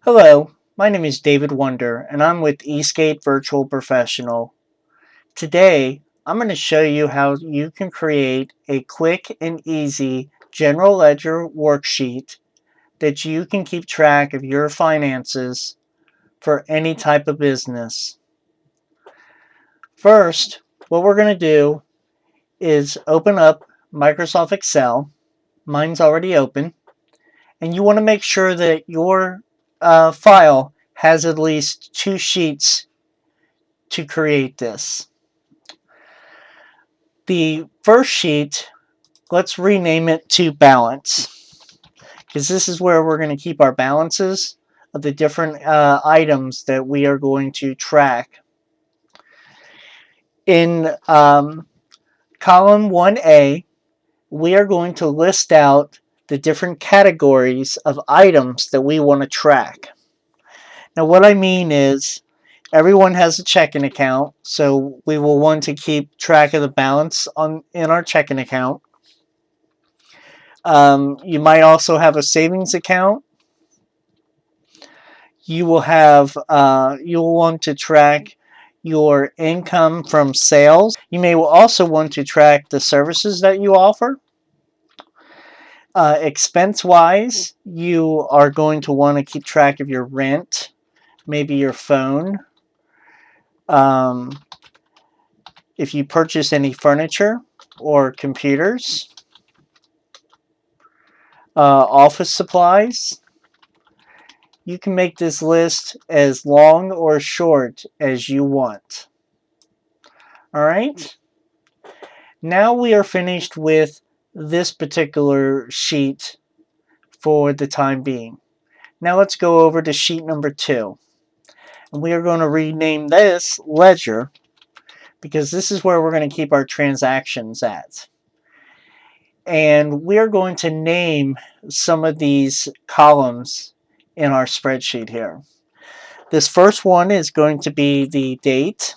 Hello, my name is David Wonder and I'm with Eastgate Virtual Professional. Today, I'm going to show you how you can create a quick and easy general ledger worksheet that you can keep track of your finances for any type of business. First, what we're going to do is open up Microsoft Excel. Mine's already open. And you want to make sure that your file has at least two sheets to create this. The first sheet, let's rename it to balance, because this is where we're going to keep our balances of the different items that we are going to track. In column 1A, we are going to list out the different categories of items that we want to track. Now what I mean is everyone has a checking account, so we will want to keep track of the balance in our checking account. You might also have a savings account. You will want to track your income from sales. You may also want to track the services that you offer. Expense-wise, you are going to want to keep track of your rent, maybe your phone. If you purchase any furniture or computers, office supplies. You can make this list as long or short as you want. Alright, now we are finished with this particular sheet for the time being. Now let's go over to sheet number 2. And we are going to rename this ledger, because this is where we're going to keep our transactions at. And we are going to name some of these columns in our spreadsheet here. This first one is going to be the date.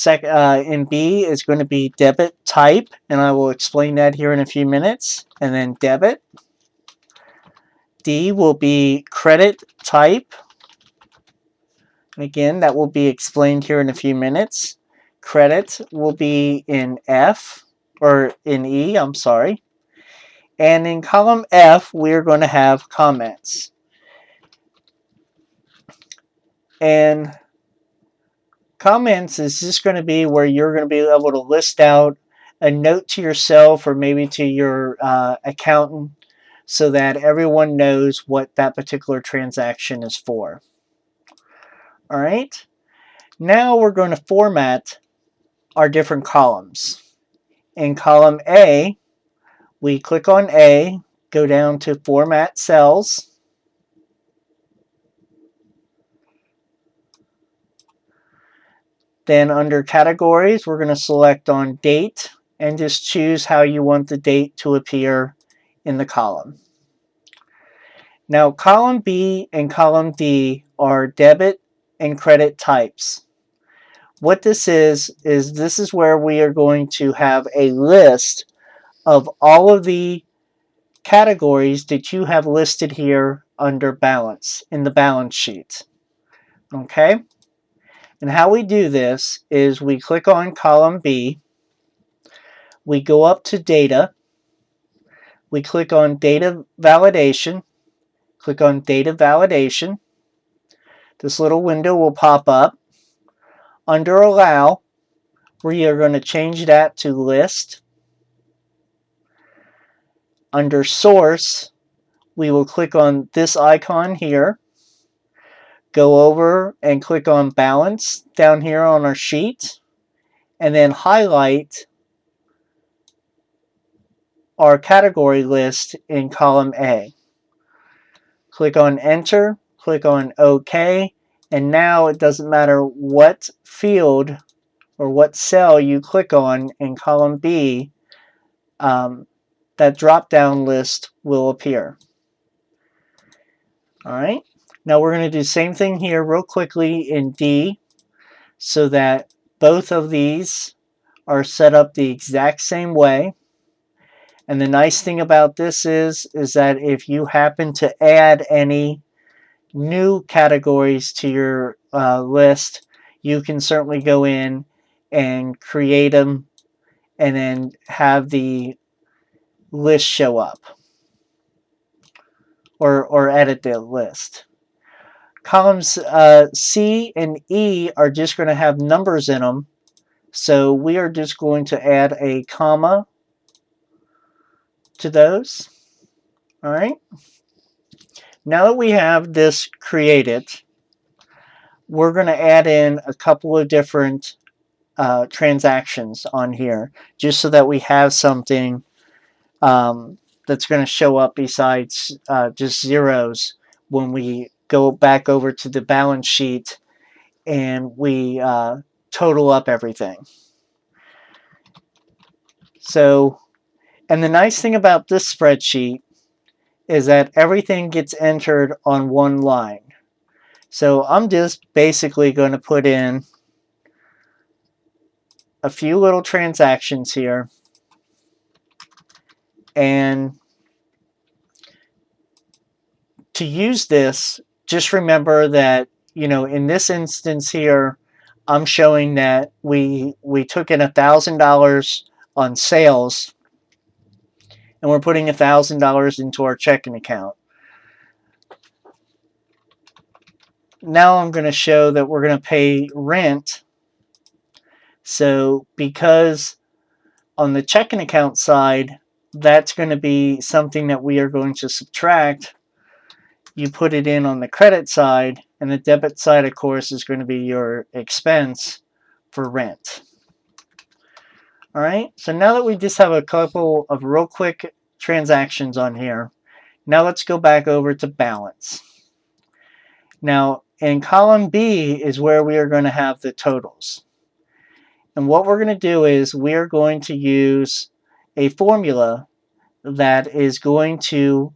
In B is going to be debit type, and I will explain that here in a few minutes. And then debit. D will be credit type. And again, that will be explained here in a few minutes. Credit will be in F, or in E, I'm sorry. And in column F, we're going to have comments. And comments is just going to be where you're going to be able to list out a note to yourself or maybe to your accountant so that everyone knows what that particular transaction is for. All right. Now we're going to format our different columns. In column A, we click on A, go down to Format Cells. Then under Categories, we're going to select on Date and just choose how you want the date to appear in the column. Now column B and column D are debit and credit types. What this is this is where we are going to have a list of all of the categories that you have listed here under balance in the balance sheet. Okay? And how we do this is we click on column B, we go up to data, we click on data validation, click on data validation. This little window will pop up. Under allow, we are going to change that to list. Under source, we will click on this icon here, go over and click on balance down here on our sheet, and then highlight our category list in column A. Click on enter, click on OK, and now it doesn't matter what field or what cell you click on in column B, that drop down list will appear. Alright, now we're going to do the same thing here real quickly in D so that both of these are set up the exact same way. And the nice thing about this is that if you happen to add any new categories to your list, you can certainly go in and create them and then have the list show up, or edit the list. Columns C and E are just going to have numbers in them, so we are just going to add a comma to those. All right. Now that we have this created, we're going to add in a couple of different transactions on here, just so that we have something that's going to show up besides just zeros when we go back over to the balance sheet and we total up everything. So, and the nice thing about this spreadsheet is that everything gets entered on one line. So I'm just basically going to put in a few little transactions here, and to use this, just remember that, you know, in this instance here, I'm showing that we took in $1,000 on sales, and we're putting $1,000 into our checking account. Now I'm going to show that we're going to pay rent. So because on the checking account side, that's going to be something that we are going to subtract, you put it in on the credit side, and the debit side, of course, is going to be your expense for rent. All right, so now that we just have a couple of real quick transactions on here, now let's go back over to balance. Now, in column B is where we are going to have the totals. And what we're going to do is we are going to use a formula that is going to,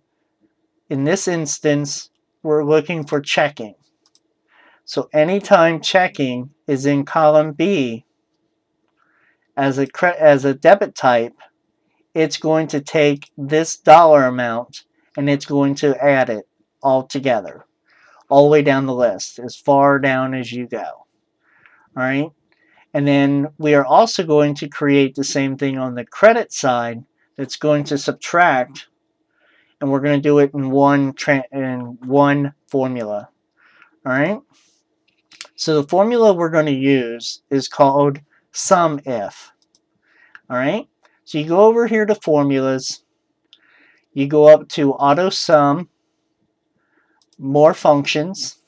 in this instance, we're looking for checking. So anytime checking is in column B as a debit type, it's going to take this dollar amount and it's going to add it all together, all the way down the list, as far down as you go. All right. And then we are also going to create the same thing on the credit side that's going to subtract, and we're going to do it in one formula. All right. So the formula we're going to use is called SUMIF. All right. So you go over here to formulas, you go up to auto sum, more functions,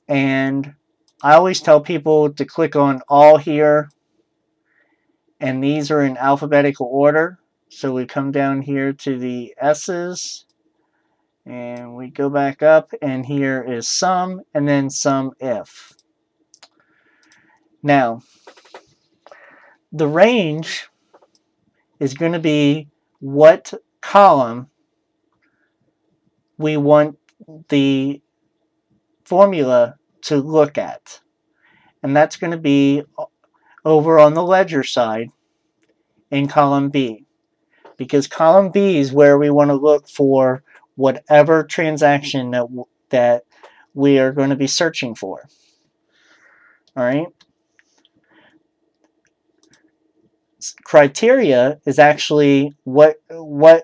and I always tell people to click on all here, and these are in alphabetical order. So we come down here to the S's, and we go back up, and here is sum, and then SUMIF. Now, the range is going to be what column we want the formula to look at. And that's going to be over on the ledger side in column B. Because column B is where we want to look for whatever transaction that we are going to be searching for. All right. Criteria is actually what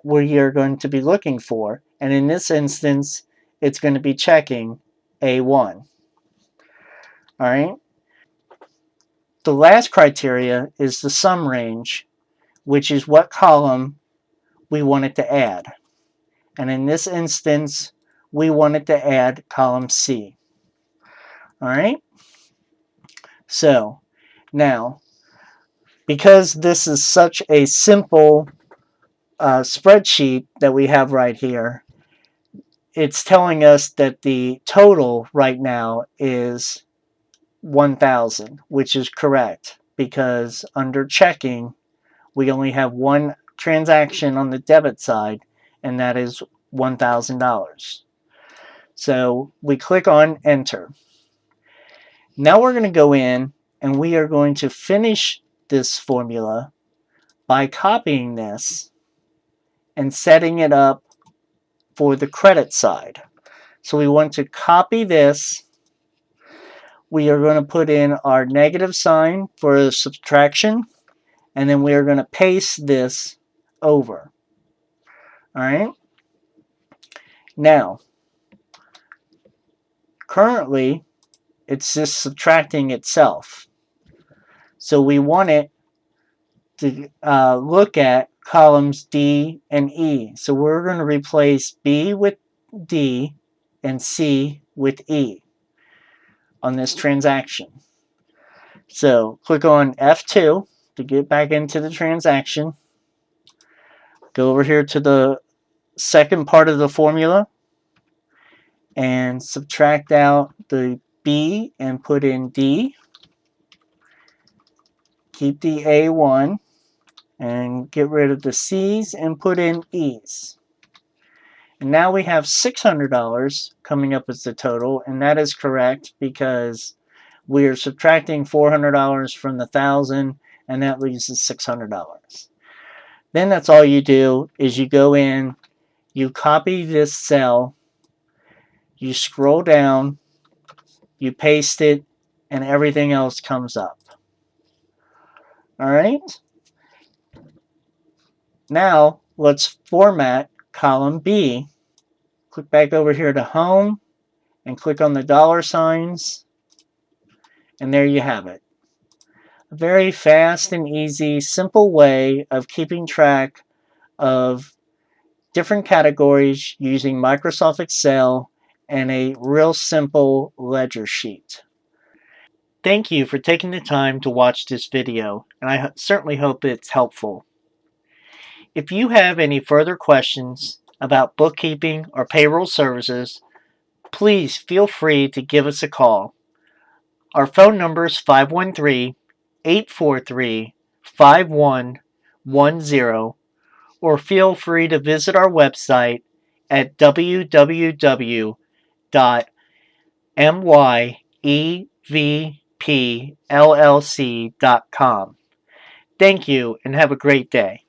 we are going to be looking for, and in this instance it's going to be checking A1. All right. The last criteria is the sum range, which is what column we want it to add, and in this instance we want it to add column C. All right. So now, because this is such a simple spreadsheet that we have right here, it's telling us that the total right now is 1,000, which is correct, because under checking we only have one transaction on the debit side, and that is $1,000. So we click on enter. Now we're going to go in and we are going to finish this formula by copying this and setting it up for the credit side. So we want to copy this. We are going to put in our negative sign for the subtraction, and then we are going to paste this over. All right. Now, currently, it's just subtracting itself. So we want it to look at columns D and E. So we're going to replace B with D and C with E on this transaction. So click on F2 to get back into the transaction. Go over here to the second part of the formula and subtract out the B and put in D. Keep the A1 and get rid of the C's and put in E's. And now we have $600 coming up as the total, and that is correct because we are subtracting $400 from the $1,000, and that leaves us $600. Then that's all you do is you go in, you copy this cell, you scroll down, you paste it, and everything else comes up. All right. Now let's format column B. Click back over here to Home and click on the dollar signs, and there you have it. A very fast and easy, simple way of keeping track of different categories using Microsoft Excel and a real simple ledger sheet. Thank you for taking the time to watch this video, and I certainly hope it's helpful. If you have any further questions about bookkeeping or payroll services, please feel free to give us a call. Our phone number is 513-843-5110, or feel free to visit our website at www.myevpllc.com. Thank you and have a great day.